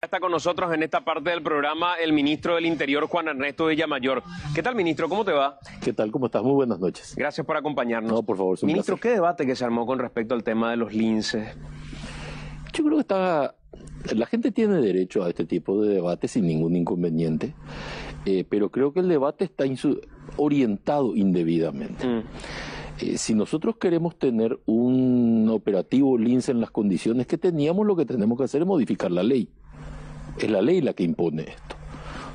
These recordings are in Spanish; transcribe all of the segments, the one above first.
Está con nosotros en esta parte del programa el ministro del Interior, Juan Ernesto Villamayor. ¿Qué tal, ministro? ¿Cómo te va? ¿Qué tal? ¿Cómo estás? Muy buenas noches. Gracias por acompañarnos. No, por favor, es un Ministro, placer. ¿qué debate que se armó con respecto al tema de los linces? Yo creo que la gente tiene derecho a este tipo de debate sin ningún inconveniente, pero creo que el debate está orientado indebidamente. Si nosotros queremos tener un operativo lince en las condiciones que teníamos, lo que tenemos que hacer es modificar la ley. Es la ley la que impone esto.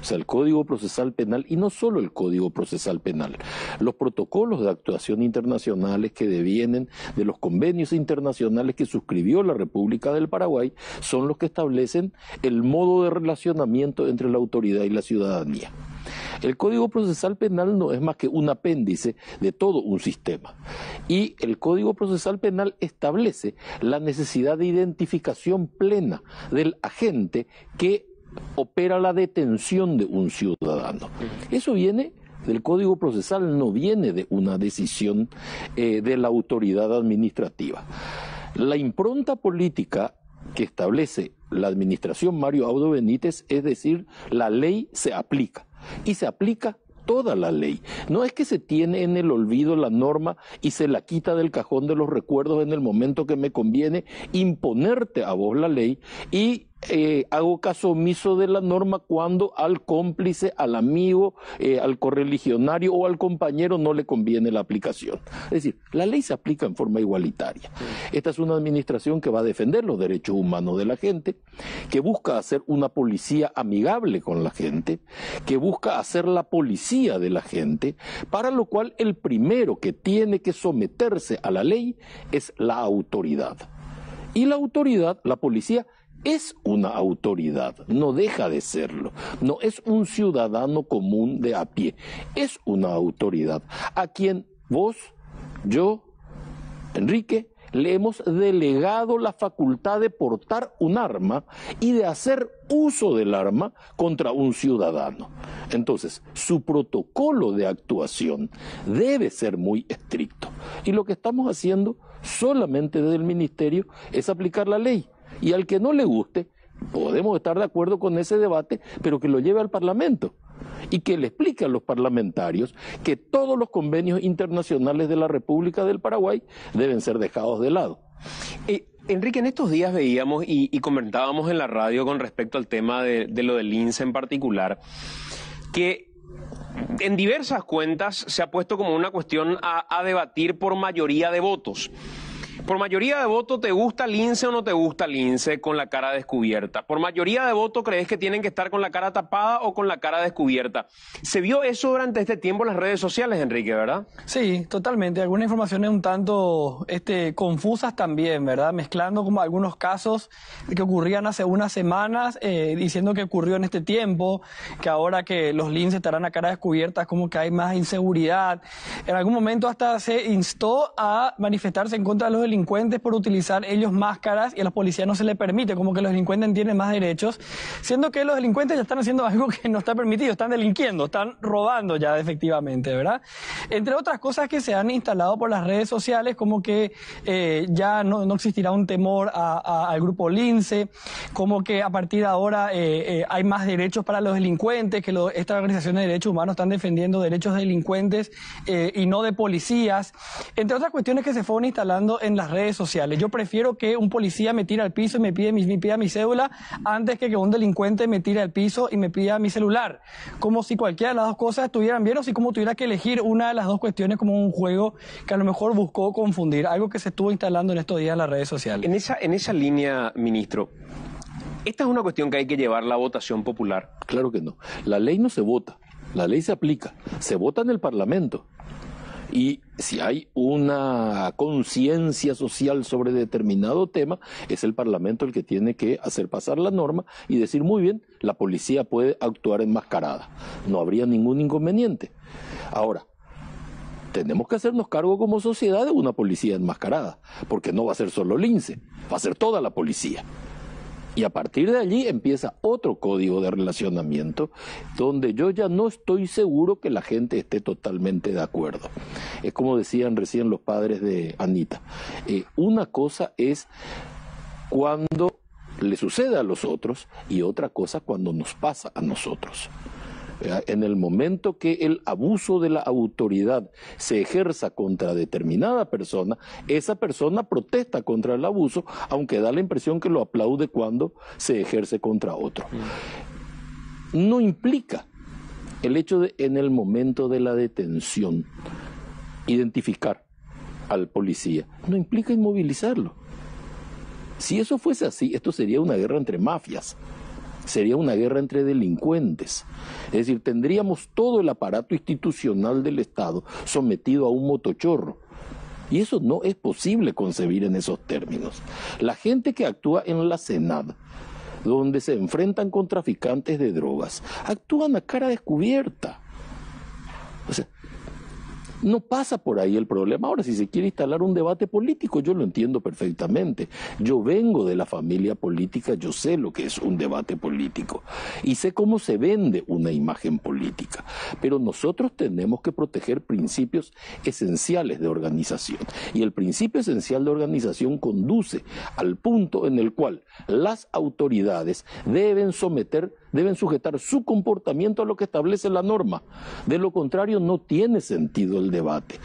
O sea, el Código Procesal Penal, y no solo el Código Procesal Penal, los protocolos de actuación internacionales que devienen de los convenios internacionales que suscribió la República del Paraguay, son los que establecen el modo de relacionamiento entre la autoridad y la ciudadanía. El Código Procesal Penal no es más que un apéndice de todo un sistema. Y el Código Procesal Penal establece la necesidad de identificación plena del agente que opera la detención de un ciudadano. Eso viene del Código Procesal, no viene de una decisión de la autoridad administrativa. La impronta política que establece la administración Mario Abdo Benítez es decir, la ley se aplica, y se aplica toda la ley. No es que se tiene en el olvido la norma y se la quita del cajón de los recuerdos en el momento que me conviene imponerte a vos la ley y hago caso omiso de la norma cuando al cómplice, al amigo, al correligionario o al compañero no le conviene la aplicación. Es decir, la ley se aplica en forma igualitaria. Esta es una administración que va a defender los derechos humanos de la gente, que busca hacer una policía amigable con la gente, que busca hacer la policía de la gente, para lo cual el primero que tiene que someterse a la ley es la autoridad. Y la autoridad, la policía, es una autoridad, no deja de serlo, no es un ciudadano común de a pie, es una autoridad a quien vos, yo, Enrique, le hemos delegado la facultad de portar un arma y de hacer uso del arma contra un ciudadano. Entonces, su protocolo de actuación debe ser muy estricto. Y lo que estamos haciendo solamente desde el Ministerio es aplicar la ley. Y al que no le guste, podemos estar de acuerdo con ese debate, pero que lo lleve al Parlamento y que le explique a los parlamentarios que todos los convenios internacionales de la República del Paraguay deben ser dejados de lado. Enrique, en estos días veíamos y comentábamos en la radio con respecto al tema de lo del lince en particular, que en diversas cuentas se ha puesto como una cuestión a debatir por mayoría de votos. Por mayoría de voto, ¿te gusta lince o no te gusta lince con la cara descubierta? Por mayoría de voto, ¿crees que tienen que estar con la cara tapada o con la cara descubierta? Se vio eso durante este tiempo en las redes sociales, Enrique, ¿verdad? Sí, totalmente. Algunas informaciones un tanto confusas también, ¿verdad? Mezclando como algunos casos que ocurrían hace unas semanas, diciendo que ocurrió en este tiempo, que ahora que los linces estarán a cara descubierta, como que hay más inseguridad. En algún momento hasta se instó a manifestarse en contra de los delincuentes por utilizar ellos máscaras y a los policías no se les permite, como que los delincuentes tienen más derechos, siendo que los delincuentes ya están haciendo algo que no está permitido, están delinquiendo, están robando ya efectivamente, ¿verdad? Entre otras cosas que se han instalado por las redes sociales, como que ya no existirá un temor al grupo lince, como que a partir de ahora hay más derechos para los delincuentes, que estas organizaciones de derechos humanos están defendiendo derechos de delincuentes y no de policías, entre otras cuestiones que se fueron instalando en las redes sociales. Yo prefiero que un policía me tire al piso y me pida mi cédula antes que un delincuente me tire al piso y me pida mi celular. Como si cualquiera de las dos cosas estuvieran bien o si como tuviera que elegir una de las dos cuestiones como un juego que a lo mejor buscó confundir, algo que se estuvo instalando en estos días en las redes sociales. En esa línea, ministro, esta es una cuestión que hay que llevar la votación popular. Claro que no. La ley no se vota, la ley se aplica, se vota en el Parlamento. Y si hay una conciencia social sobre determinado tema, es el Parlamento el que tiene que hacer pasar la norma y decir, muy bien, la policía puede actuar enmascarada. No habría ningún inconveniente. Ahora, tenemos que hacernos cargo como sociedad de una policía enmascarada, porque no va a ser solo lince, va a ser toda la policía. Y a partir de allí empieza otro código de relacionamiento donde yo ya no estoy seguro que la gente esté totalmente de acuerdo. Es como decían recién los padres de Anita. Una cosa es cuando le sucede a los otros y otra cosa cuando nos pasa a nosotros. En el momento que el abuso de la autoridad se ejerza contra determinada persona, esa persona protesta contra el abuso, aunque da la impresión que lo aplaude cuando se ejerce contra otro. No implica el hecho de, en el momento de la detención, identificar al policía, no implica inmovilizarlo. Si eso fuese así, esto sería una guerra entre mafias. Sería una guerra entre delincuentes. Es decir, tendríamos todo el aparato institucional del Estado sometido a un motochorro. Y eso no es posible concebir en esos términos. La gente que actúa en la SENAD, donde se enfrentan con traficantes de drogas, actúan a cara descubierta. O sea, no pasa por ahí el problema. Ahora, si se quiere instalar un debate político, yo lo entiendo perfectamente. Yo vengo de la familia política, yo sé lo que es un debate político y sé cómo se vende una imagen política. Pero nosotros tenemos que proteger principios esenciales de organización. Y el principio esencial de organización conduce al punto en el cual las autoridades deben sujetar su comportamiento a lo que establece la norma. De lo contrario, no tiene sentido el debate.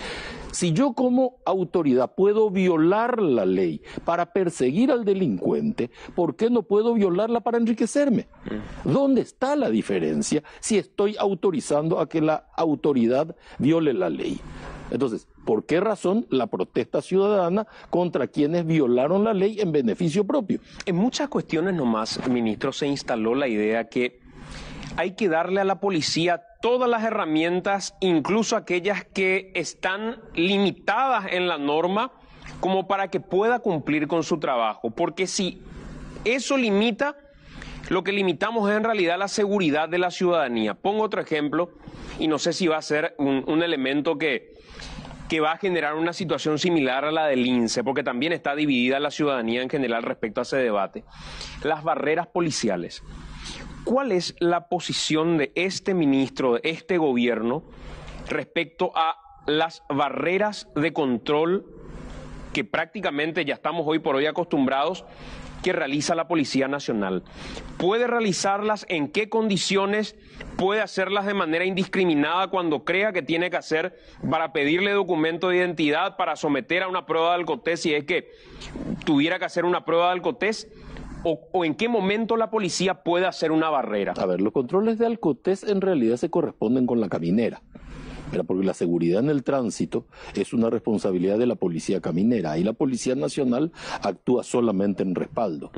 Si yo como autoridad puedo violar la ley para perseguir al delincuente, ¿por qué no puedo violarla para enriquecerme? ¿Dónde está la diferencia si estoy autorizando a que la autoridad viole la ley? Entonces, ¿por qué razón la protesta ciudadana contra quienes violaron la ley en beneficio propio? En muchas cuestiones nomás, ministro, se instaló la idea que hay que darle a la policía todas las herramientas, incluso aquellas que están limitadas en la norma, como para que pueda cumplir con su trabajo. Porque si eso limita, lo que limitamos es en realidad la seguridad de la ciudadanía. Pongo otro ejemplo, y no sé si va a ser un elemento que va a generar una situación similar a la del INSE, porque también está dividida la ciudadanía en general respecto a ese debate. Las barreras policiales. ¿Cuál es la posición de este ministro, de este gobierno, respecto a las barreras de control que prácticamente ya estamos hoy por hoy acostumbrados que realiza la Policía Nacional? ¿Puede realizarlas? ¿En qué condiciones? ¿Puede hacerlas de manera indiscriminada cuando crea que tiene que hacer para pedirle documento de identidad, para someter a una prueba de alcotés si es que tuviera que hacer una prueba de alcotés? ¿O en qué momento la policía puede hacer una barrera? A ver, los controles de alcotés en realidad se corresponden con la caminera. Porque la seguridad en el tránsito es una responsabilidad de la policía caminera y la Policía Nacional actúa solamente en respaldo.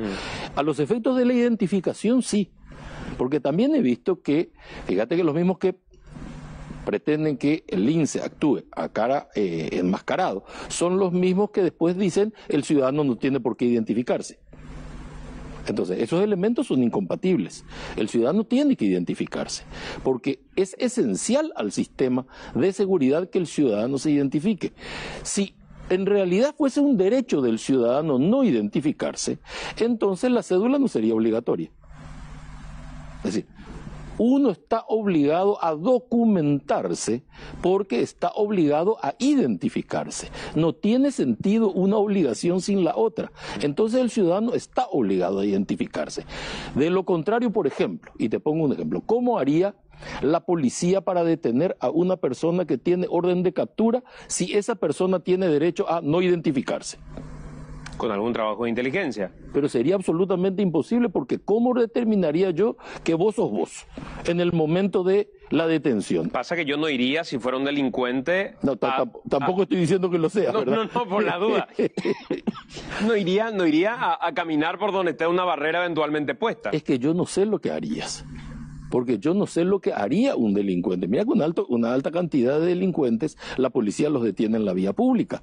A los efectos de la identificación sí, porque también he visto que, fíjate que los mismos que pretenden que el INSE actúe a cara enmascarado son los mismos que después dicen el ciudadano no tiene por qué identificarse. Entonces, esos elementos son incompatibles. El ciudadano tiene que identificarse, porque es esencial al sistema de seguridad que el ciudadano se identifique. Si en realidad fuese un derecho del ciudadano no identificarse, entonces la cédula no sería obligatoria. Es decir, uno está obligado a documentarse porque está obligado a identificarse. No tiene sentido una obligación sin la otra. Entonces el ciudadano está obligado a identificarse. De lo contrario, por ejemplo, y te pongo un ejemplo, ¿cómo haría la policía para detener a una persona que tiene orden de captura si esa persona tiene derecho a no identificarse? Con algún trabajo de inteligencia. Pero sería absolutamente imposible, porque ¿cómo determinaría yo que vos sos vos en el momento de la detención? Pasa que yo no iría si fuera un delincuente. No, tampoco estoy diciendo que lo sea, ¿verdad? No, por la duda. No iría a caminar por donde esté una barrera eventualmente puesta. Es que yo no sé lo que harías. Porque yo no sé lo que haría un delincuente. Mira que una alta cantidad de delincuentes, la policía los detiene en la vía pública.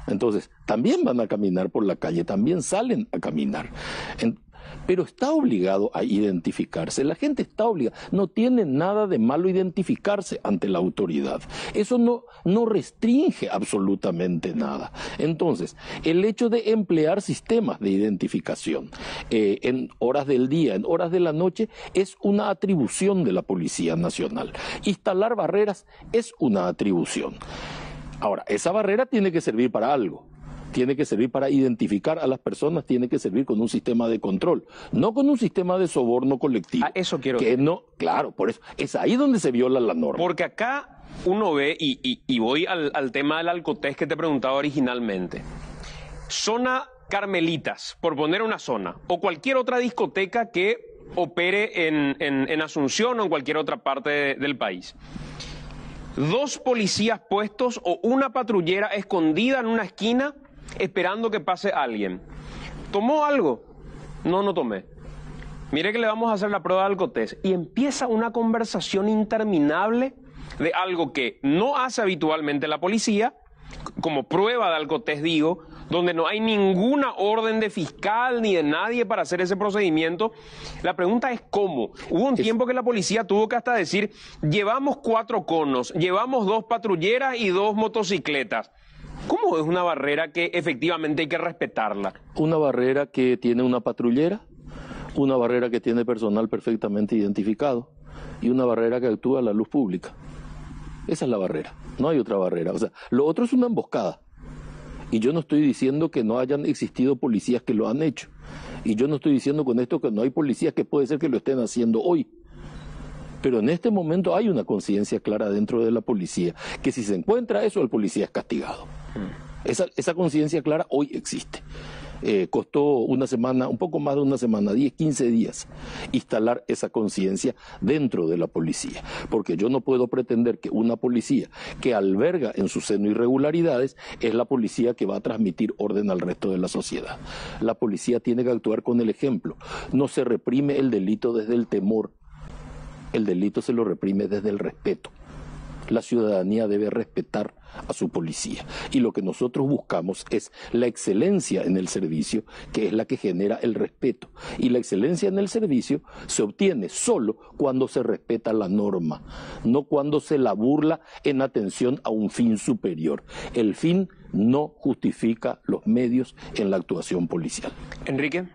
Entonces, también van a caminar por la calle, también salen a caminar. Pero está obligado a identificarse. La gente está obligada. No tiene nada de malo identificarse ante la autoridad. Eso no restringe absolutamente nada. Entonces, el hecho de emplear sistemas de identificación en horas del día, en horas de la noche, es una atribución de la Policía Nacional. Instalar barreras es una atribución. Ahora, esa barrera tiene que servir para algo. tiene que servir para identificar a las personas, tiene que servir con un sistema de control, no con un sistema de soborno colectivo. Eso quiero que no, claro, por eso, es ahí donde se viola la norma. Porque acá uno ve, y voy al tema del Alcotés que te preguntaba originalmente. Zona Carmelitas, por poner una zona, o cualquier otra discoteca que opere en Asunción o en cualquier otra parte del país. 2 policías puestos o una patrullera escondida en una esquina esperando que pase alguien. ¿Tomó algo? No, no tomé. Mire que le vamos a hacer la prueba de Alcotés. Y empieza una conversación interminable de algo que no hace habitualmente la policía, como prueba de Alcotés digo, donde no hay ninguna orden de fiscal ni de nadie para hacer ese procedimiento. La pregunta es cómo. Hubo un tiempo que la policía tuvo que hasta decir, llevamos 4 conos, llevamos 2 patrulleras y 2 motocicletas. ¿Cómo es una barrera que efectivamente hay que respetarla? Una barrera que tiene una patrullera, una barrera que tiene personal perfectamente identificado y una barrera que actúa a la luz pública. Esa es la barrera, no hay otra barrera. O sea, lo otro es una emboscada. Y yo no estoy diciendo que no hayan existido policías que lo han hecho. Y yo no estoy diciendo con esto que no hay policías que puede ser que lo estén haciendo hoy. Pero en este momento hay una conciencia clara dentro de la policía, que si se encuentra eso, el policía es castigado. Esa conciencia clara hoy existe. Costó una semana, un poco más de una semana, 10, 15 días, instalar esa conciencia dentro de la policía. Porque yo no puedo pretender que una policía que alberga en su seno irregularidades es la policía que va a transmitir orden al resto de la sociedad. La policía tiene que actuar con el ejemplo. No se reprime el delito desde el temor. El delito se lo reprime desde el respeto. La ciudadanía debe respetar a su policía. Y lo que nosotros buscamos es la excelencia en el servicio, que es la que genera el respeto. Y la excelencia en el servicio se obtiene solo cuando se respeta la norma, no cuando se la burla en atención a un fin superior. El fin no justifica los medios en la actuación policial. Enrique.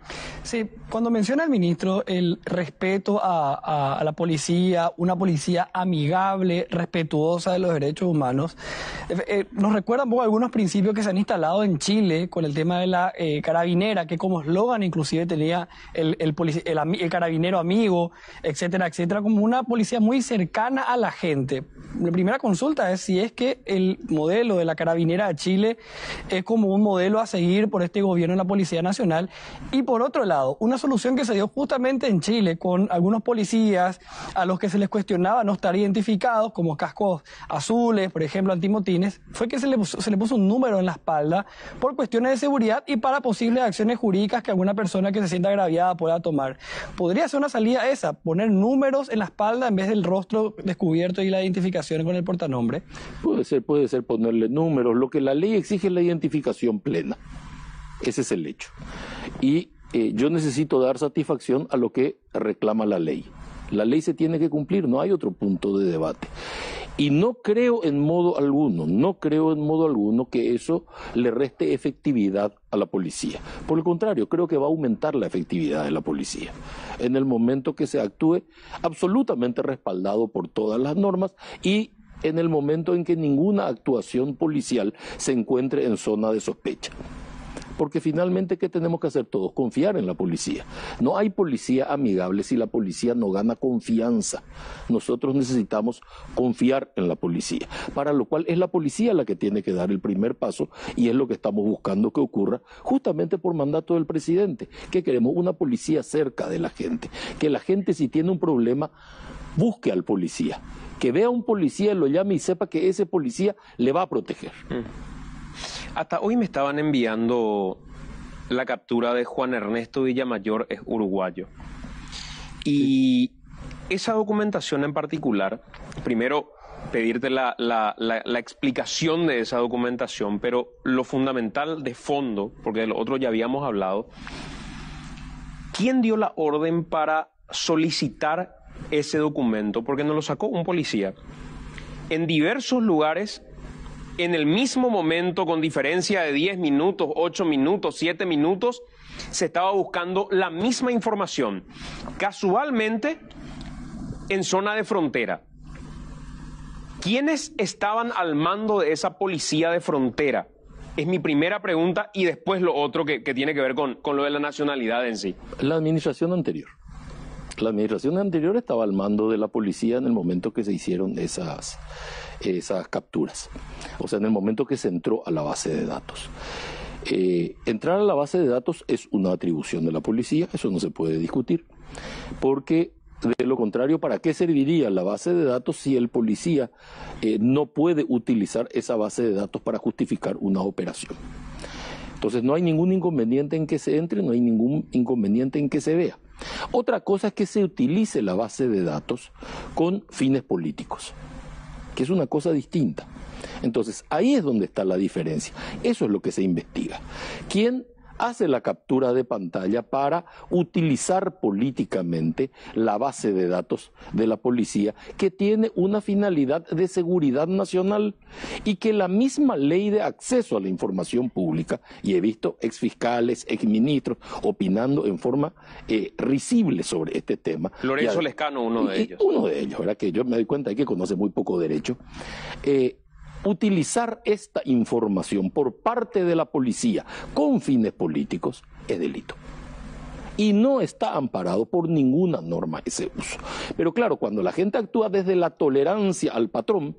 Sí, cuando menciona el ministro el respeto a la policía, una policía amigable, respetuosa de los derechos humanos, nos recuerda un poco algunos principios que se han instalado en Chile con el tema de la carabinera, que como eslogan inclusive tenía el carabinero amigo, etcétera, etcétera, como una policía muy cercana a la gente. La primera consulta es si es que el modelo de la carabinera de Chile es como un modelo a seguir por este gobierno de la Policía Nacional. Y por otro lado, una solución que se dio justamente en Chile con algunos policías a los que se les cuestionaba no estar identificados como cascos azules, por ejemplo, antimotines, fue que se le puso un número en la espalda por cuestiones de seguridad y para posibles acciones jurídicas que alguna persona que se sienta agraviada pueda tomar. ¿Podría ser una salida esa, poner números en la espalda en vez del rostro descubierto y la identificación con el portanombre? Puede ser ponerle números. Lo que la ley exige es la identificación plena. Ese es el hecho. Y yo necesito dar satisfacción a lo que reclama la ley. La ley se tiene que cumplir, no hay otro punto de debate. Y no creo en modo alguno que eso le reste efectividad a la policía. Por el contrario, creo que va a aumentar la efectividad de la policía en el momento que se actúe absolutamente respaldado por todas las normas y en el momento en que ninguna actuación policial se encuentre en zona de sospecha. Porque finalmente, ¿qué tenemos que hacer todos? Confiar en la policía. No hay policía amigable si la policía no gana confianza. Nosotros necesitamos confiar en la policía, para lo cual es la policía la que tiene que dar el primer paso y es lo que estamos buscando que ocurra justamente por mandato del presidente, que queremos una policía cerca de la gente, que la gente si tiene un problema busque al policía, que vea a un policía, lo llame y sepa que ese policía le va a proteger. Hasta hoy me estaban enviando la captura de Juan Ernesto Villamayor, es uruguayo. Y esa documentación en particular, primero pedirte la explicación de esa documentación, pero lo fundamental de fondo, porque de lo otro ya habíamos hablado, ¿quién dio la orden para solicitar ese documento? Porque nos lo sacó un policía. En diversos lugares, en el mismo momento, con diferencia de 10 minutos, 8 minutos, 7 minutos, se estaba buscando la misma información. Casualmente, en zona de frontera. ¿Quiénes estaban al mando de esa policía de frontera? Es mi primera pregunta y después lo otro que tiene que ver con lo de la nacionalidad en sí. La administración anterior. La administración anterior estaba al mando de la policía en el momento que se hicieron esas capturas. O sea, en el momento que se entró a la base de datos. Entrar a la base de datos es una atribución de la policía, eso no se puede discutir, porque de lo contrario, ¿para qué serviría la base de datos si el policía no puede utilizar esa base de datos para justificar una operación? Entonces no hay ningún inconveniente en que se entre, no hay ningún inconveniente en que se vea. Otra cosa es que se utilice la base de datos con fines políticos, que es una cosa distinta. Entonces, ahí es donde está la diferencia. Eso es lo que se investiga. ¿Quién hace la captura de pantalla para utilizar políticamente la base de datos de la policía, que tiene una finalidad de seguridad nacional y que la misma ley de acceso a la información pública, y he visto exfiscales, exministros opinando en forma risible sobre este tema. Lorenzo Lescano, uno de ellos. Uno de ellos, ¿verdad? Que yo me doy cuenta de que conoce muy poco derecho. Utilizar esta información por parte de la policía con fines políticos es delito. Y no está amparado por ninguna norma ese uso. Pero claro, cuando la gente actúa desde la tolerancia al patrón,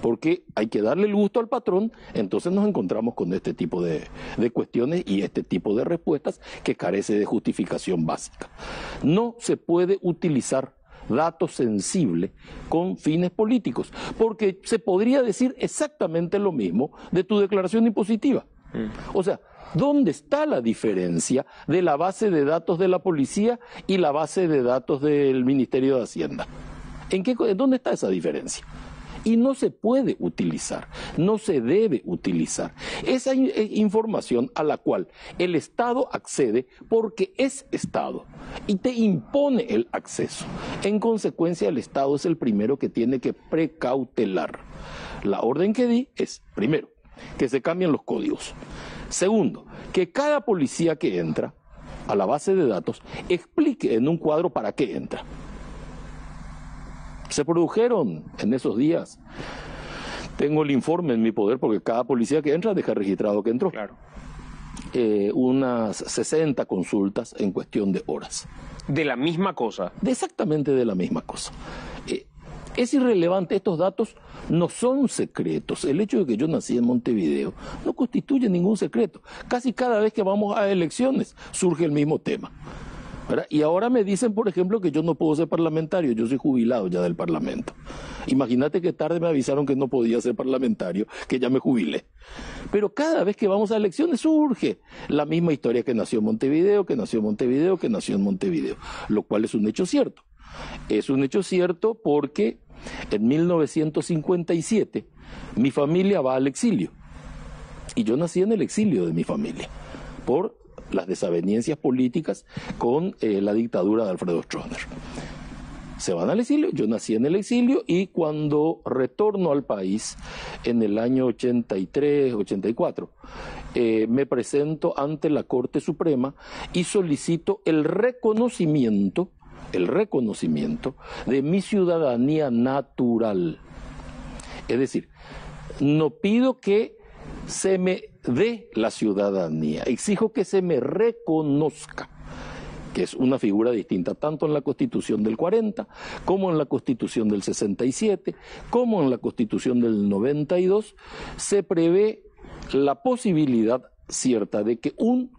porque hay que darle el gusto al patrón, entonces nos encontramos con este tipo de cuestiones y este tipo de respuestas que carece de justificación básica. No se puede utilizar datos sensibles con fines políticos, porque se podría decir exactamente lo mismo de tu declaración impositiva. O sea, ¿dónde está la diferencia de la base de datos de la policía y la base de datos del Ministerio de Hacienda? ¿Dónde está esa diferencia? Y no se puede utilizar, no se debe utilizar esa información a la cual el Estado accede porque es Estado y te impone el acceso. En consecuencia, el Estado es el primero que tiene que precautelar. La orden que di es, primero, que se cambien los códigos. Segundo, que cada policía que entra a la base de datos explique en un cuadro para qué entra. Se produjeron en esos días, tengo el informe en mi poder porque cada policía que entra deja registrado que entró, claro. Unas 60 consultas en cuestión de horas. ¿De la misma cosa? Exactamente de la misma cosa. Es irrelevante, estos datos no son secretos. El hecho de que yo nací en Montevideo no constituye ningún secreto. Casi cada vez que vamos a elecciones surge el mismo tema, ¿verdad? Y ahora me dicen, por ejemplo, que yo no puedo ser parlamentario, yo soy jubilado ya del Parlamento. Imagínate que tarde me avisaron que no podía ser parlamentario, que ya me jubilé. Pero cada vez que vamos a elecciones surge la misma historia que nació en Montevideo, que nació en Montevideo, que nació en Montevideo, lo cual es un hecho cierto. Es un hecho cierto porque en 1957 mi familia va al exilio. Y yo nací en el exilio de mi familia, por las desavenencias políticas con la dictadura de Alfredo Stroessner. Se van al exilio, yo nací en el exilio y cuando retorno al país en el año 83, 84, me presento ante la Corte Suprema y solicito el reconocimiento de mi ciudadanía natural. Es decir, no pido que se me dé la ciudadanía, exijo que se me reconozca, que es una figura distinta tanto en la Constitución del 40, como en la Constitución del 67, como en la Constitución del 92, se prevé la posibilidad cierta de que un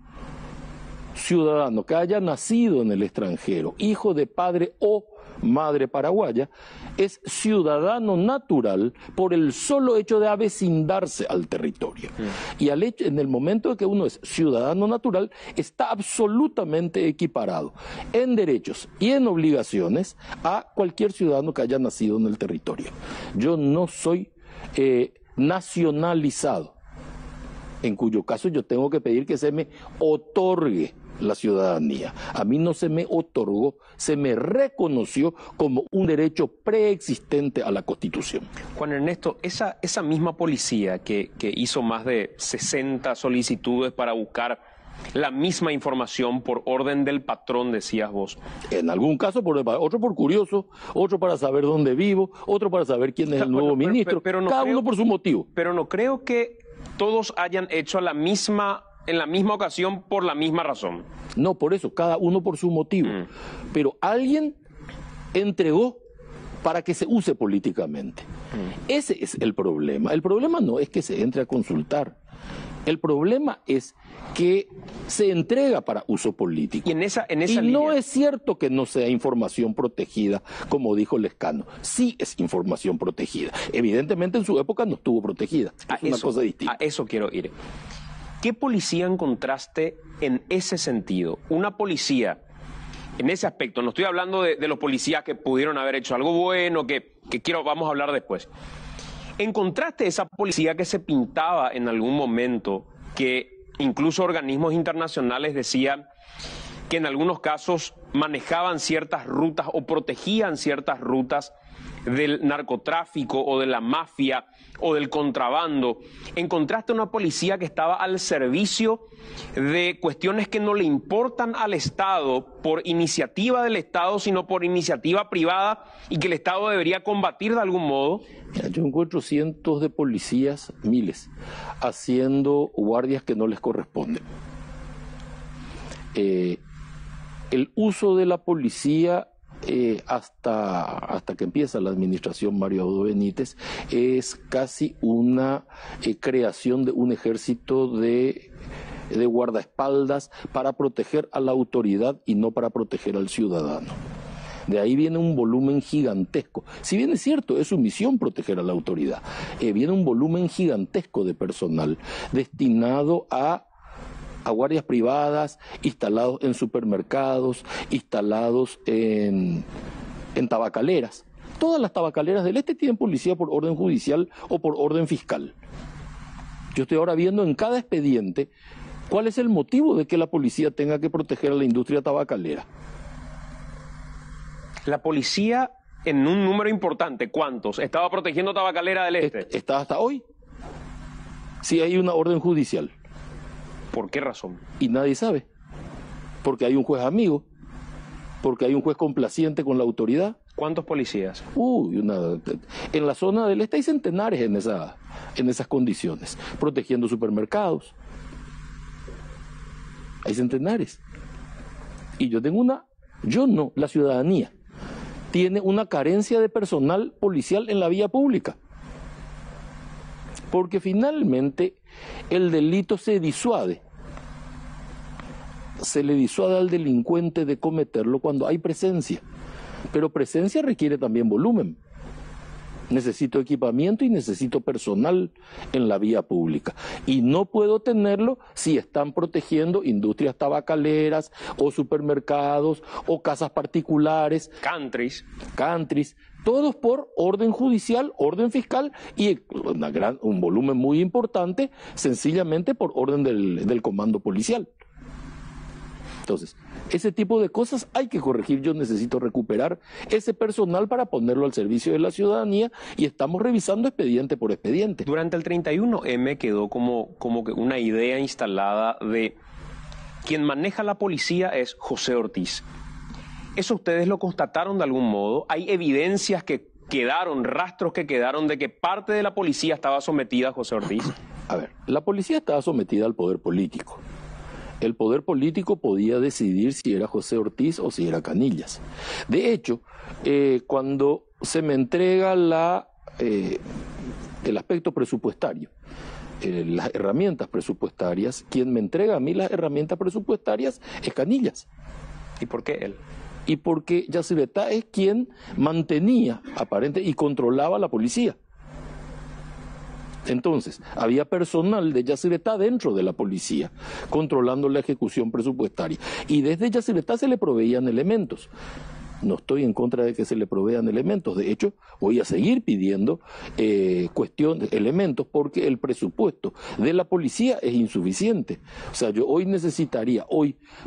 ciudadano que haya nacido en el extranjero, hijo de padre o madre paraguaya, es ciudadano natural por el solo hecho de avecindarse al territorio. Y en el momento de que uno es ciudadano natural, está absolutamente equiparado en derechos y en obligaciones a cualquier ciudadano que haya nacido en el territorio. Yo no soy nacionalizado, en cuyo caso yo tengo que pedir que se me otorgue la ciudadanía. A mí no se me otorgó, se me reconoció como un derecho preexistente a la Constitución. Juan Ernesto, esa misma policía que hizo más de 60 solicitudes para buscar la misma información por orden del patrón, decías vos. En algún caso, otro por curioso, otro para saber dónde vivo, otro para saber quién es el nuevo ministro, cada uno por su motivo. Pero no creo que todos hayan hecho en la misma ocasión por la misma razón. No, por eso, cada uno por su motivo. Pero alguien entregó para que se use políticamente. Ese es el problema. El problema no es que se entre a consultar. El problema es que se entrega para uso político. Y en esa y línea, no es cierto que no sea información protegida, como dijo Lescano. Sí es información protegida. Evidentemente en su época no estuvo protegida. Es una cosa distinta. A eso quiero ir. ¿Qué policía encontraste en ese sentido? Una policía, en ese aspecto, no estoy hablando de los policías que pudieron haber hecho algo bueno, que vamos a hablar después. ¿Encontraste esa policía que se pintaba en algún momento, que incluso organismos internacionales decían que en algunos casos manejaban ciertas rutas o protegían ciertas rutas del narcotráfico o de la mafia o del contrabando? ¿Encontraste una policía que estaba al servicio de cuestiones que no le importan al Estado por iniciativa del Estado, sino por iniciativa privada y que el Estado debería combatir de algún modo? Yo encuentro cientos de policías, miles, haciendo guardias que no les corresponden. El uso de la policía hasta que empieza la administración Mario Abdo Benítez es casi una creación de un ejército de guardaespaldas para proteger a la autoridad y no para proteger al ciudadano. De ahí viene un volumen gigantesco. Si bien es cierto, es su misión proteger a la autoridad, viene un volumen gigantesco de personal destinado a guardias privadas, instalados en supermercados, instalados en tabacaleras. Todas las tabacaleras del este tienen policía por orden judicial o por orden fiscal. Yo estoy ahora viendo en cada expediente cuál es el motivo de que la policía tenga que proteger a la industria tabacalera. La policía, en un número importante, ¿cuántos? ¿Estaba protegiendo tabacalera del este? Está hasta hoy. Sí hay una orden judicial. ¿Por qué razón? Y nadie sabe. Porque hay un juez amigo, porque hay un juez complaciente con la autoridad. ¿Cuántos policías? En la zona del este hay centenares en esas condiciones, protegiendo supermercados. Hay centenares. Y la ciudadanía tiene una carencia de personal policial en la vía pública. Porque finalmente el delito se disuade. Se le disuade al delincuente de cometerlo cuando hay presencia. Pero presencia requiere también volumen. Necesito equipamiento y necesito personal en la vía pública. Y no puedo tenerlo si están protegiendo industrias tabacaleras o supermercados o casas particulares. Countries. Todos por orden judicial, orden fiscal y un volumen muy importante sencillamente por orden del comando policial. Entonces, ese tipo de cosas hay que corregir. Yo necesito recuperar ese personal para ponerlo al servicio de la ciudadanía y estamos revisando expediente por expediente. Durante el 31M quedó como que una idea instalada de quien maneja la policía es José Ortiz. ¿Eso ustedes lo constataron de algún modo? ¿Hay evidencias que quedaron, rastros que quedaron de que parte de la policía estaba sometida a José Ortiz? A ver, la policía estaba sometida al poder político. El poder político podía decidir si era José Ortiz o si era Canillas. De hecho, cuando se me entrega el aspecto presupuestario, las herramientas presupuestarias, quien me entrega a mí las herramientas presupuestarias es Canillas. ¿Y por qué él? Y porque Yacyretá es quien mantenía y controlaba la policía. Entonces, había personal de Yacyretá dentro de la policía, controlando la ejecución presupuestaria. Y desde Yacyretá se le proveían elementos. No estoy en contra de que se le provean elementos. De hecho, voy a seguir pidiendo elementos porque el presupuesto de la policía es insuficiente. O sea, yo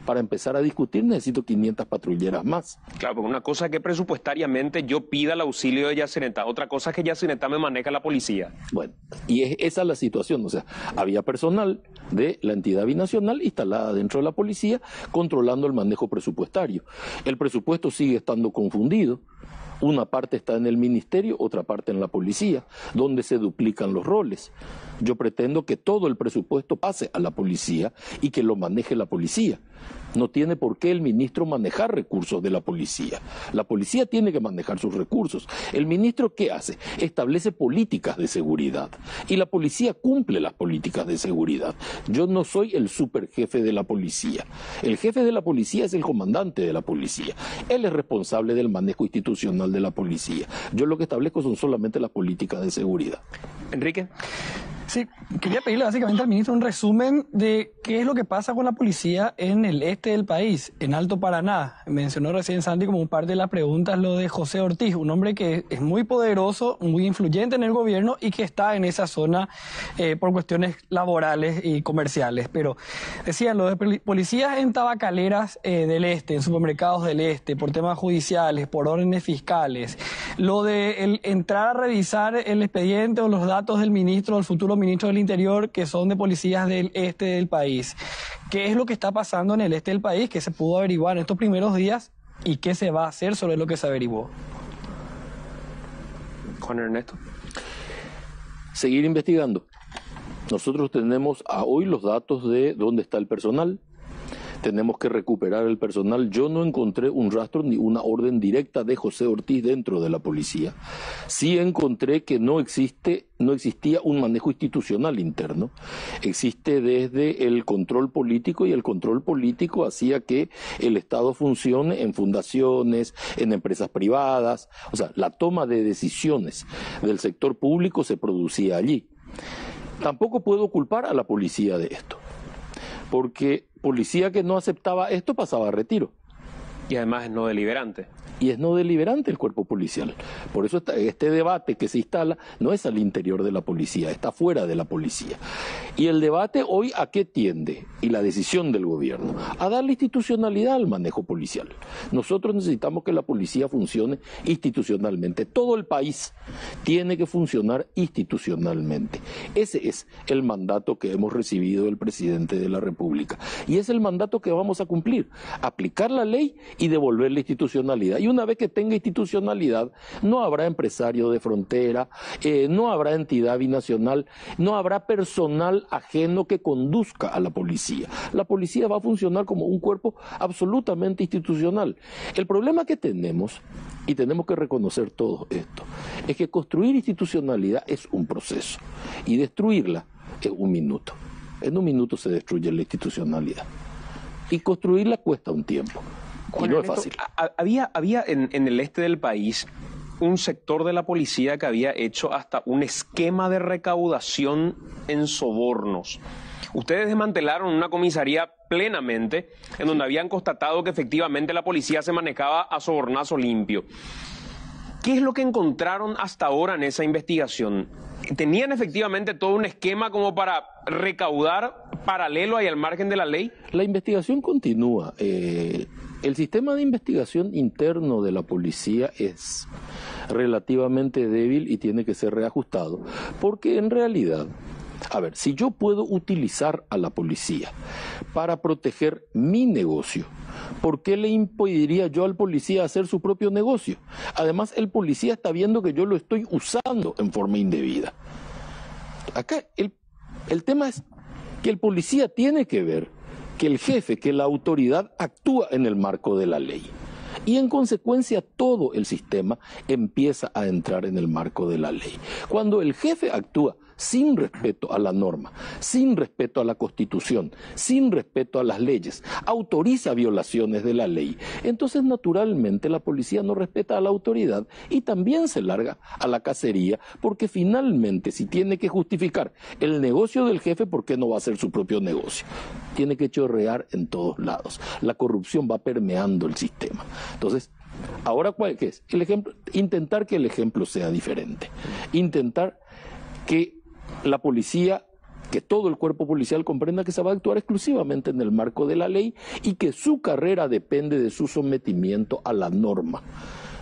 para empezar a discutir, necesito 500 patrulleras más. Claro, porque una cosa es que presupuestariamente yo pida el auxilio de Yacyretá, otra cosa es que Yacyretá me maneja la policía. Bueno, y esa es la situación. O sea, había personal de la entidad binacional instalada dentro de la policía controlando el manejo presupuestario. El presupuesto sigue estando confundido. Una parte está en el ministerio, otra parte en la policía, donde se duplican los roles. Yo pretendo que todo el presupuesto pase a la policía y que lo maneje la policía. No tiene por qué el ministro manejar recursos de la policía. La policía tiene que manejar sus recursos. ¿El ministro qué hace? Establece políticas de seguridad. Y la policía cumple las políticas de seguridad. Yo no soy el superjefe de la policía. El jefe de la policía es el comandante de la policía. Él es responsable del manejo institucional de la policía. Yo lo que establezco son solamente las políticas de seguridad. Enrique. Sí, quería pedirle básicamente al ministro un resumen de qué es lo que pasa con la policía en el este del país, en Alto Paraná. Mencionó recién Santi como parte de las preguntas lo de José Ortiz, un hombre que es muy poderoso, muy influyente en el gobierno y que está en esa zona por cuestiones laborales y comerciales. Pero decían, lo de policías en tabacaleras del este, en supermercados del este, por temas judiciales, por órdenes fiscales, lo de entrar a revisar el expediente o los datos del ministro, del futuro ministro del Interior, que son de policías del este del país. ¿Qué es lo que está pasando en el este del país que se pudo averiguar en estos primeros días y qué se va a hacer sobre lo que se averiguó? Juan Ernesto. Seguir investigando. Nosotros tenemos a hoy los datos de dónde está el personal. Tenemos que recuperar el personal. Yo no encontré un rastro ni una orden directa de José Ortiz dentro de la policía. Sí encontré que no existía un manejo institucional interno. Existe desde el control político, y el control político hacía que el Estado funcione en fundaciones, en empresas privadas. O sea, la toma de decisiones del sector público se producía allí. Tampoco puedo culpar a la policía de esto, porque policía que no aceptaba esto pasaba a retiro. Y además es no deliberante. Y es no deliberante el cuerpo policial. Por eso este debate que se instala no es al interior de la policía, está fuera de la policía. Y el debate hoy, ¿a qué tiende? Y la decisión del gobierno, a darle institucionalidad al manejo policial. Nosotros necesitamos que la policía funcione institucionalmente. Todo el país tiene que funcionar institucionalmente. Ese es el mandato que hemos recibido del presidente de la República. Y es el mandato que vamos a cumplir. Aplicar la ley y devolverle institucionalidad. Y una vez que tenga institucionalidad, no habrá empresario de frontera, no habrá entidad binacional, no habrá personal ajeno que conduzca a la policía. La policía va a funcionar como un cuerpo absolutamente institucional. El problema que tenemos, y tenemos que reconocer todo esto, es que construir institucionalidad es un proceso y destruirla es un minuto. En un minuto se destruye la institucionalidad y construirla cuesta un tiempo. Y no es fácil. Había en el este del país un sector de la policía que había hecho hasta un esquema de recaudación en sobornos. Ustedes desmantelaron una comisaría plenamente en donde habían constatado que efectivamente la policía se manejaba a sobornazo limpio. ¿Qué es lo que encontraron hasta ahora en esa investigación? ¿Tenían efectivamente todo un esquema como para recaudar paralelo y al margen de la ley? La investigación continúa. El sistema de investigación interno de la policía es relativamente débil y tiene que ser reajustado, porque en realidad, a ver, si yo puedo utilizar a la policía para proteger mi negocio, ¿por qué le impediría yo al policía hacer su propio negocio? Además, el policía está viendo que yo lo estoy usando en forma indebida. Acá el tema es que el policía tiene que ver que el jefe, que la autoridad actúa en el marco de la ley. Y en consecuencia todo el sistema empieza a entrar en el marco de la ley. Cuando el jefe actúa sin respeto a la norma, sin respeto a la Constitución, sin respeto a las leyes, autoriza violaciones de la ley, entonces naturalmente la policía no respeta a la autoridad y también se larga a la cacería, porque finalmente si tiene que justificar el negocio del jefe, ¿por qué no va a hacer su propio negocio? Tiene que chorrear en todos lados. La corrupción va permeando el sistema. Entonces, ahora, ¿cuál es? El ejemplo, intentar que el ejemplo sea diferente. Intentar que la policía, que todo el cuerpo policial comprenda que se va a actuar exclusivamente en el marco de la ley y que su carrera depende de su sometimiento a la norma.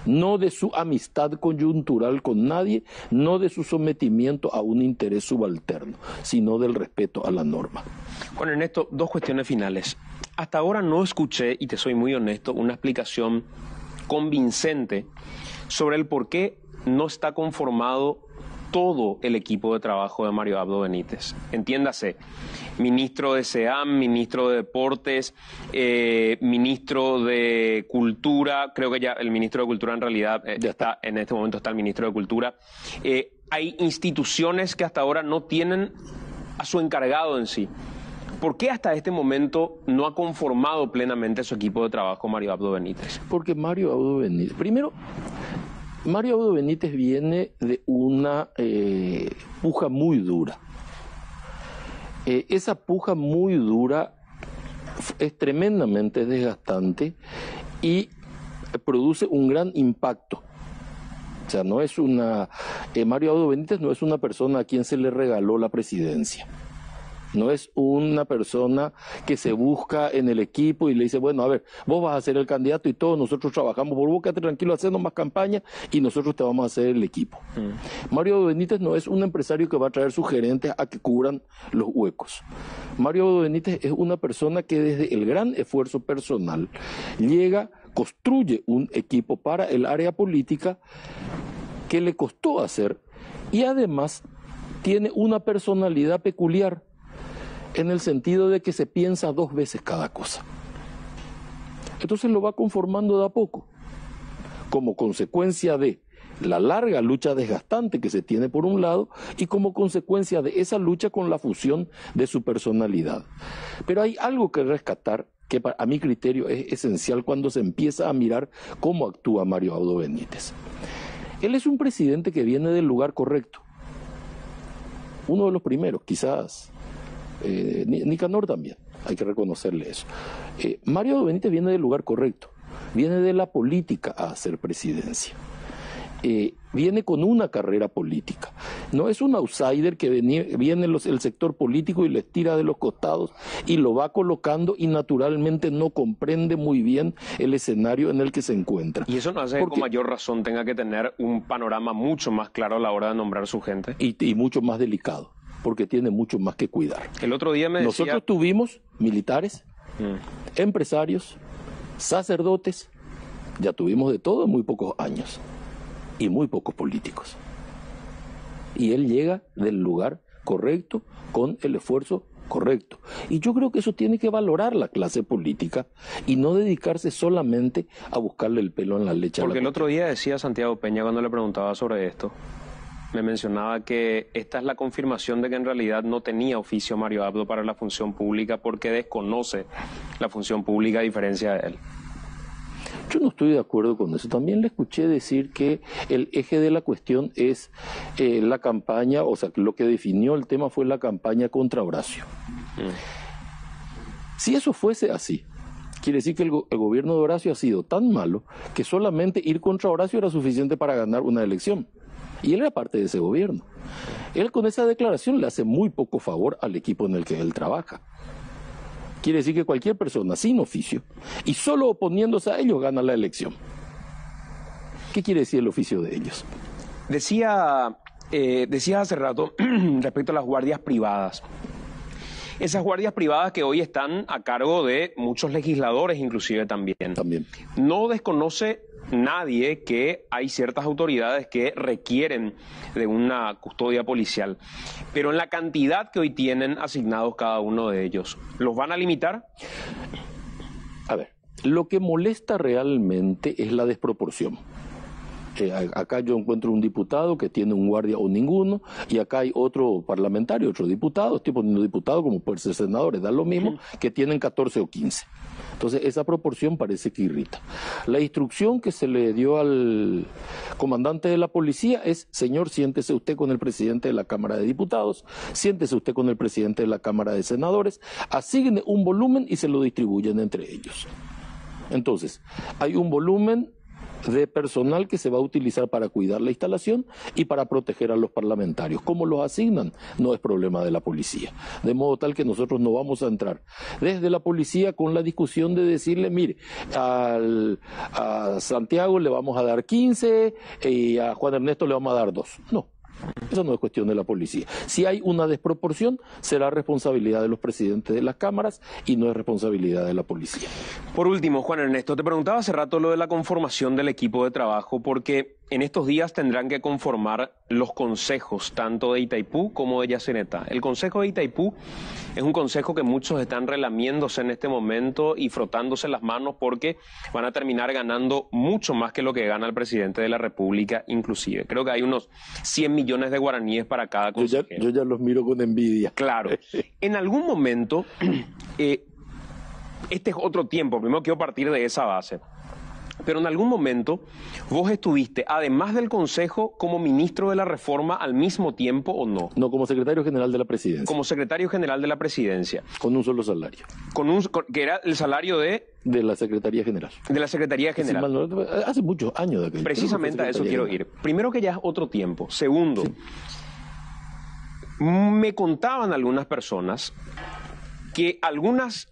No de su amistad coyuntural con nadie, no de su sometimiento a un interés subalterno, sino del respeto a la norma. Juan Ernesto, dos cuestiones finales. Hasta ahora no escuché, y te soy muy honesto, una explicación convincente sobre el por qué no está conformado todo el equipo de trabajo de Mario Abdo Benítez. Entiéndase, ministro de SEAM, ministro de Deportes, ministro de Cultura, creo que ya el ministro de Cultura en realidad está, en este momento está el ministro de Cultura. Hay instituciones que hasta ahora no tienen a su encargado en sí. ¿Por qué hasta este momento no ha conformado plenamente su equipo de trabajo Mario Abdo Benítez? Porque Mario Abdo Benítez, primero, Mario Abdo Benítez viene de una puja muy dura. Esa puja muy dura es tremendamente desgastante y produce un gran impacto. O sea, no es Mario Abdo Benítez no es una persona a quien se le regaló la presidencia. No es una persona que se busca en el equipo y le dice, bueno, a ver, vos vas a ser el candidato y todos nosotros trabajamos por vos, quédate tranquilo, haciendo más campaña y nosotros te vamos a hacer el equipo. Mario Benítez no es un empresario que va a traer sus gerentes a que cubran los huecos. Mario Benítez es una persona que desde el gran esfuerzo personal construye un equipo para el área política que le costó hacer y además tiene una personalidad peculiar, en el sentido de que se piensa 2 veces cada cosa. Entonces lo va conformando de a poco, como consecuencia de la larga lucha desgastante que se tiene por un lado y como consecuencia de esa lucha con la fusión de su personalidad. Pero hay algo que rescatar que a mi criterio es esencial cuando se empieza a mirar cómo actúa Mario Abdo Benítez. Él es un presidente que viene del lugar correcto. Uno de los primeros, quizás Nicanor también, hay que reconocerle eso. Mario Abdo Benítez viene del lugar correcto, viene de la política a hacer presidencia. Viene con una carrera política. No es un outsider que viene el sector político y les tira de los costados y lo va colocando y naturalmente no comprende muy bien el escenario en el que se encuentra. Y eso no hace que con mayor razón tenga que tener un panorama mucho más claro a la hora de nombrar su gente. Y mucho más delicado, porque tiene mucho más que cuidar. El otro día Nosotros tuvimos militares, empresarios, sacerdotes, ya tuvimos de todo en muy pocos años. Y muy pocos políticos. Y él llega del lugar correcto, con el esfuerzo correcto. Y yo creo que eso tiene que valorar la clase política y no dedicarse solamente a buscarle el pelo en la leche. Porque el otro día decía Santiago Peña cuando le preguntaba sobre esto, me mencionaba que esta es la confirmación de que en realidad no tenía oficio Mario Abdo para la función pública porque desconoce la función pública a diferencia de él. Yo no estoy de acuerdo con eso. También le escuché decir que el eje de la cuestión es la campaña, o sea, lo que definió el tema fue la campaña contra Horacio. Si eso fuese así, quiere decir que el gobierno de Horacio ha sido tan malo que solamente ir contra Horacio era suficiente para ganar una elección. Y él era parte de ese gobierno. Él con esa declaración le hace muy poco favor al equipo en el que él trabaja. Quiere decir que cualquier persona sin oficio y solo oponiéndose a ellos gana la elección. ¿Qué quiere decir el oficio de ellos? Decía hace rato respecto a las guardias privadas. Esas guardias privadas que hoy están a cargo de muchos legisladores inclusive también. No desconoce nadie que hay ciertas autoridades que requieren de una custodia policial, pero en la cantidad que hoy tienen asignados cada uno de ellos, ¿los van a limitar? A ver, lo que molesta realmente es la desproporción. Acá yo encuentro un diputado que tiene un guardia o ninguno, y acá hay otro parlamentario, otro diputado, estoy poniendo diputado como puede ser senadores, da lo mismo, que tienen 14 o 15. Entonces esa proporción parece que irrita. La instrucción que se le dio al comandante de la policía es: señor, siéntese usted con el presidente de la Cámara de Diputados, siéntese usted con el presidente de la Cámara de Senadores, asigne un volumen y se lo distribuyen entre ellos. Entonces, hay un volumen de personal que se va a utilizar para cuidar la instalación y para proteger a los parlamentarios. ¿Cómo los asignan? No es problema de la policía. De modo tal que nosotros no vamos a entrar desde la policía con la discusión de decirle: mire, a Santiago le vamos a dar 15 y a Juan Ernesto le vamos a dar 2. No. Eso no es cuestión de la policía. Si hay una desproporción, será responsabilidad de los presidentes de las cámaras y no es responsabilidad de la policía. Por último, Juan Ernesto, te preguntaba hace rato lo de la conformación del equipo de trabajo, porque en estos días tendrán que conformar los consejos tanto de Itaipú como de Yacyretá. El consejo de Itaipú es un consejo que muchos están relamiéndose en este momento y frotándose las manos porque van a terminar ganando mucho más que lo que gana el presidente de la República inclusive. Creo que hay unos 100 millones de guaraníes para cada consejero. Yo ya los miro con envidia. Claro. En algún momento, este es otro tiempo, primero quiero partir de esa base. Pero en algún momento vos estuviste, además del Consejo, como ministro de la Reforma al mismo tiempo o no. No, como secretario general de la presidencia. Como secretario general de la presidencia. Con un solo salario. Que era el salario de la Secretaría General. De la Secretaría General. Hace muchos años de aquello. Precisamente a eso quiero ir. Primero, que ya es otro tiempo. Segundo, me contaban algunas personas que algunos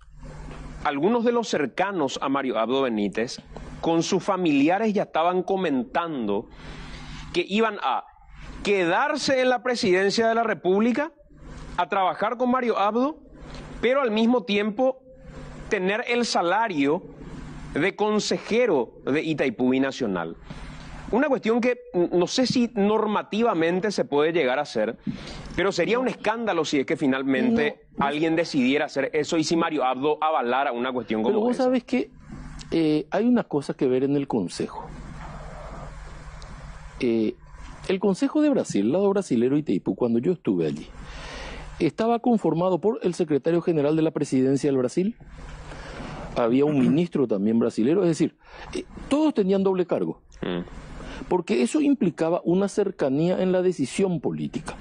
de los cercanos a Mario Abdo Benítez, con sus familiares ya estaban comentando que iban a quedarse en la presidencia de la República, a trabajar con Mario Abdo, pero al mismo tiempo tener el salario de consejero de Itaipú Binacional. Una cuestión que no sé si normativamente se puede llegar a hacer, pero sería un escándalo si es que finalmente alguien decidiera hacer eso y si Mario Abdo avalara una cuestión como esa. Pero vos sabés que hay una cosa que ver en el Consejo. El Consejo de Brasil, el lado brasilero Itaipú, cuando yo estuve allí, estaba conformado por el secretario general de la presidencia del Brasil, había un ministro también brasilero, es decir, todos tenían doble cargo. Porque eso implicaba una cercanía en la decisión política.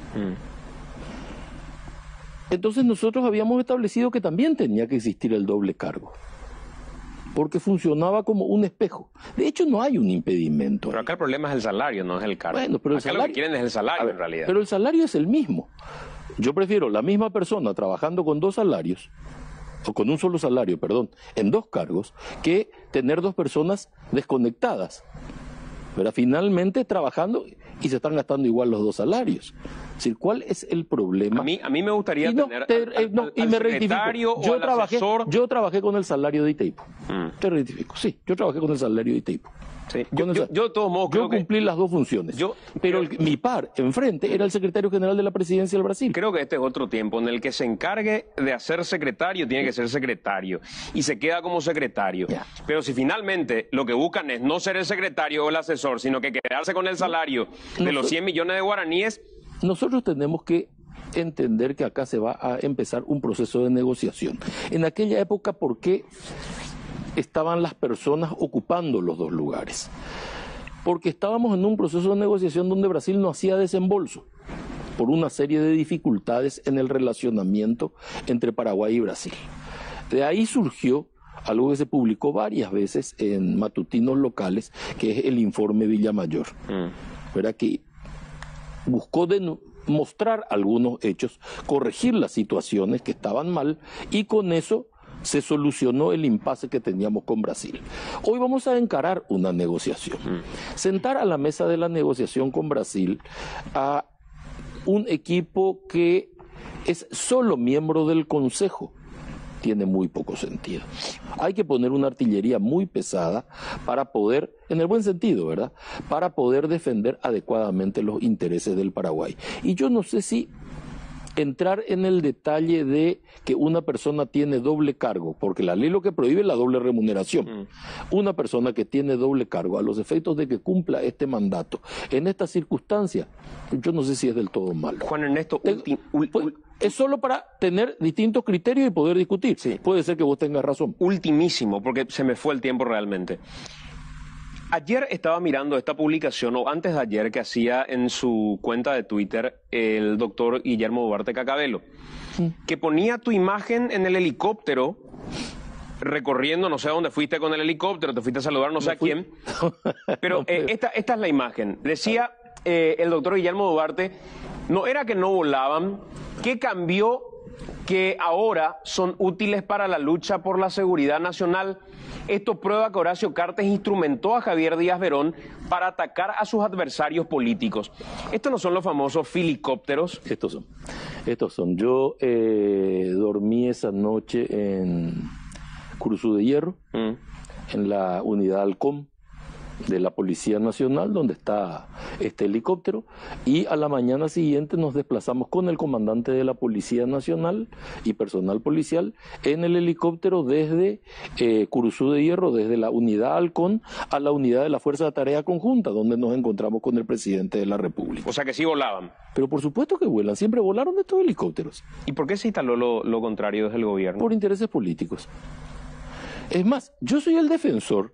Entonces nosotros habíamos establecido que también tenía que existir el doble cargo, porque funcionaba como un espejo. De hecho, no hay un impedimento. Pero acá el problema es el salario, no es el cargo. Bueno, pero acá lo que quieren es el salario, en realidad. Pero el salario es el mismo. Yo prefiero la misma persona trabajando con dos salarios, o con un solo salario, perdón, en dos cargos, que tener dos personas desconectadas. Pero finalmente trabajando y se están gastando igual los dos salarios. Es decir, ¿cuál es el problema? A mí me gustaría tener al secretario o al asesor. Yo trabajé con el salario de Itaipú. Te rectifico. Sí, yo trabajé con el salario de Itaipú. Sí. Yo de todos modos creo que cumplí las dos funciones. Pero mi par enfrente era el secretario general de la presidencia del Brasil. Creo que este es otro tiempo en el que se encargue de hacer secretario, tiene que ser secretario. Y se queda como secretario. Pero si finalmente lo que buscan es no ser el secretario o el asesor, sino que quedarse con el salario de los 100 millones de guaraníes. Nosotros tenemos que entender que acá se va a empezar un proceso de negociación. En aquella época, ¿por qué estaban las personas ocupando los dos lugares? Porque estábamos en un proceso de negociación donde Brasil no hacía desembolso por una serie de dificultades en el relacionamiento entre Paraguay y Brasil. De ahí surgió algo que se publicó varias veces en matutinos locales, que es el informe Villamayor, ¿verdad? Que buscó mostrar algunos hechos, corregir las situaciones que estaban mal, y con eso se solucionó el impasse que teníamos con Brasil. Hoy vamos a encarar una negociación. Sentar a la mesa de la negociación con Brasil a un equipo que es solo miembro del Consejo tiene muy poco sentido. Hay que poner una artillería muy pesada para poder, en el buen sentido, ¿verdad?, para poder defender adecuadamente los intereses del Paraguay. Y yo no sé si entrar en el detalle de que una persona tiene doble cargo, porque la ley lo que prohíbe es la doble remuneración. Una persona que tiene doble cargo, a los efectos de que cumpla este mandato, en esta circunstancia, yo no sé si es del todo malo. Juan Ernesto, es solo para tener distintos criterios y poder discutir. Sí. Puede ser que vos tengas razón. Ultimísimo, porque se me fue el tiempo realmente. Ayer estaba mirando esta publicación, o antes de ayer, que hacía en su cuenta de Twitter el doctor Guillermo Duarte Cacabello, que ponía tu imagen en el helicóptero, recorriendo, no sé a dónde fuiste con el helicóptero, te fuiste a saludar no sé a quién, pero esta es la imagen. Decía el doctor Guillermo Duarte, no era que no volaban, ¿qué cambió que ahora son útiles para la lucha por la seguridad nacional? Esto prueba que Horacio Cartes instrumentó a Javier Díaz Verón para atacar a sus adversarios políticos. ¿Estos no son los famosos filicópteros? Estos son. Yo dormí esa noche en Cruzú de Hierro, en la unidad Halcón, de la Policía Nacional, donde está este helicóptero, y a la mañana siguiente nos desplazamos con el comandante de la Policía Nacional y personal policial en el helicóptero desde Curuzú de Hierro, desde la unidad Halcón a la unidad de la Fuerza de Tarea Conjunta, donde nos encontramos con el presidente de la República. O sea que sí volaban. Pero por supuesto que vuelan, siempre volaron estos helicópteros. ¿Y por qué se instaló lo contrario desde el gobierno? Por intereses políticos. Es más, yo soy el defensor.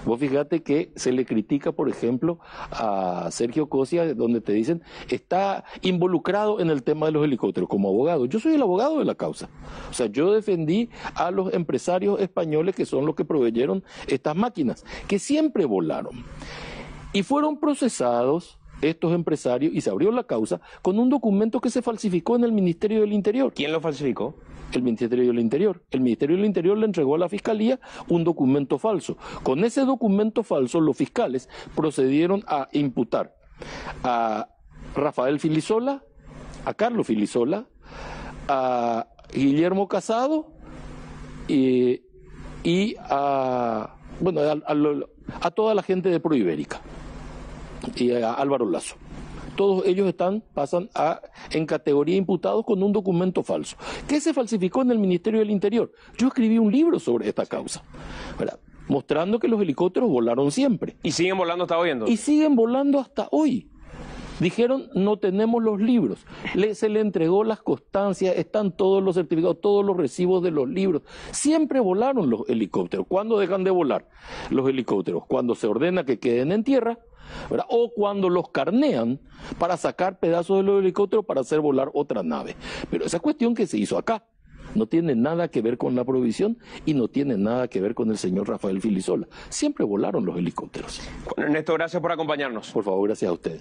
Vos fíjate que se le critica, por ejemplo, a Sergio Cosia, donde te dicen está involucrado en el tema de los helicópteros como abogado. Yo soy el abogado de la causa. O sea, yo defendí a los empresarios españoles que son los que proveyeron estas máquinas, que siempre volaron. Y fueron procesados estos empresarios y se abrió la causa con un documento que se falsificó en el Ministerio del Interior. ¿Quién lo falsificó? El Ministerio del Interior. El Ministerio del Interior le entregó a la Fiscalía un documento falso. Con ese documento falso, los fiscales procedieron a imputar a Rafael Filisola, a Carlos Filisola, a Guillermo Casado y a toda la gente de Proibérica y a Álvaro Lazo. Todos ellos pasan en categoría imputados con un documento falso. ¿Qué se falsificó en el Ministerio del Interior? Yo escribí un libro sobre esta causa, ¿verdad?, mostrando que los helicópteros volaron siempre. ¿Y siguen volando hasta hoy entonces? Y siguen volando hasta hoy. Dijeron, no tenemos los libros. Se le entregó las constancias, están todos los certificados, todos los recibos de los libros. Siempre volaron los helicópteros. ¿Cuándo dejan de volar los helicópteros? Cuando se ordena que queden en tierra, ¿verdad?, o cuando los carnean para sacar pedazos de los helicópteros para hacer volar otra nave. Pero esa cuestión que se hizo acá no tiene nada que ver con la provisión y no tiene nada que ver con el señor Rafael Filisola. Siempre volaron los helicópteros. Bueno, Ernesto, gracias por acompañarnos. Por favor, gracias a ustedes.